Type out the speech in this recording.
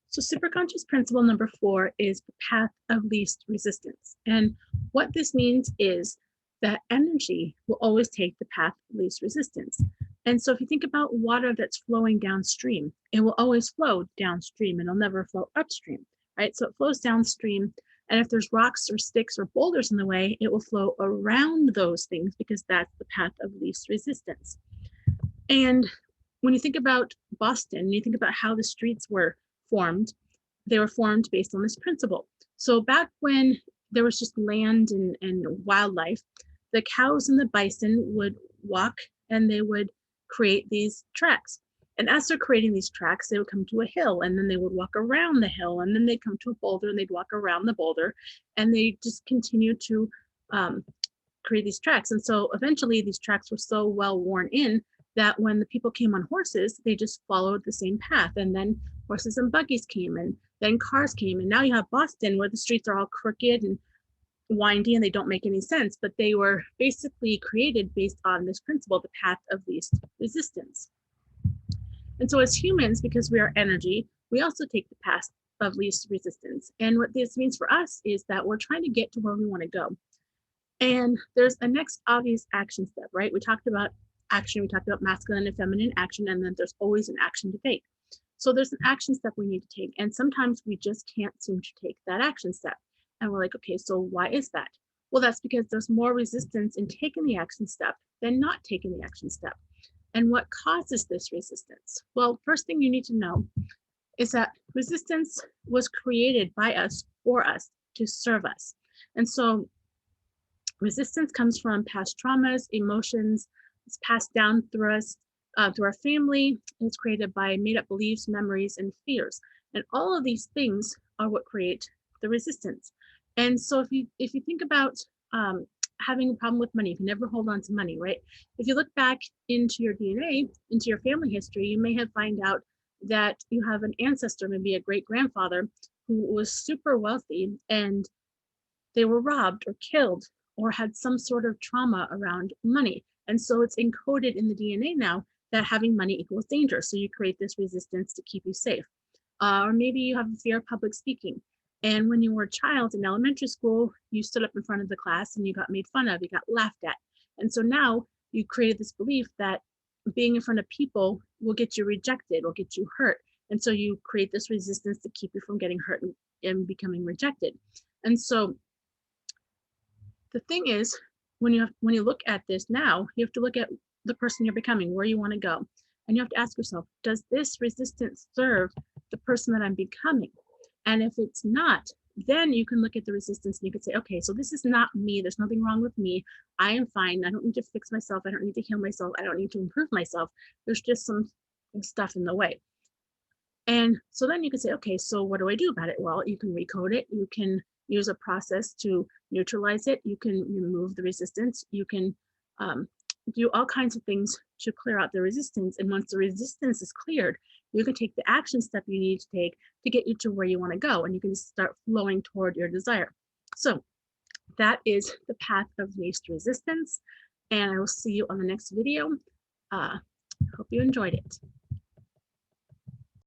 So superconscious principle number 4 is the path of least resistance. And what this means is that energy will always take the path of least resistance. And so if you think about water that's flowing downstream, it will always flow downstream and it'll never flow upstream, right? So it flows downstream. And if there's rocks or sticks or boulders in the way, it will flow around those things because that's the path of least resistance. And when you think about Boston, you think about how the streets were formed, they were formed based on this principle. So back when there was just land and wildlife, the cows and the bison would walk and they would create these tracks. And as they're creating these tracks, they would come to a hill and then they would walk around the hill and then they'd come to a boulder and they'd walk around the boulder and they just continue to create these tracks. And so eventually these tracks were so well worn in that when the people came on horses, they just followed the same path. And then horses and buggies came and then cars came. And now you have Boston where the streets are all crooked and windy and they don't make any sense, but they were basically created based on this principle, the path of least resistance. And so as humans, because we are energy, we also take the path of least resistance. And what this means for us is that we're trying to get to where we want to go. And there's a next obvious action step, right? We talked about action, we talked about masculine and feminine action, and then there's always an action to take. So there's an action step we need to take. And sometimes we just can't seem to take that action step. And we're like, okay, so why is that? Well, that's because there's more resistance in taking the action step than not taking the action step. And what causes this resistance? Well, first thing you need to know is that resistance was created by us, for us, to serve us. And so resistance comes from past traumas, emotions. It's passed down through us, through our family. And it's created by made-up beliefs, memories, and fears. And all of these things are what create the resistance. And so if you think about having a problem with money, you can never hold on to money, right? If you look back into your DNA, into your family history, you may have found out that you have an ancestor, maybe a great grandfather, who was super wealthy and they were robbed or killed or had some sort of trauma around money. And so it's encoded in the DNA now that having money equals danger. So you create this resistance to keep you safe. Or maybe you have a fear of public speaking. And when you were a child in elementary school, you stood up in front of the class and you got made fun of, you got laughed at. And so now you created this belief that being in front of people will get you rejected, will get you hurt. And so you create this resistance to keep you from getting hurt and becoming rejected. And so the thing is, when you look at this now, you have to look at the person you're becoming, where you want to go. And you have to ask yourself, does this resistance serve the person that I'm becoming? And if it's not, then you can look at the resistance and you can say, okay, so this is not me. There's nothing wrong with me. I am fine. I don't need to fix myself. I don't need to heal myself. I don't need to improve myself. There's just some stuff in the way. And so then you can say, okay, so what do I do about it? Well, you can recode it. You can use a process to neutralize it. You can remove the resistance. You can do all kinds of things to clear out the resistance. And once the resistance is cleared, you can take the action step you need to take to get you to where you want to go. And you can start flowing toward your desire. So that is the path of least resistance. And I will see you on the next video. Hope you enjoyed it.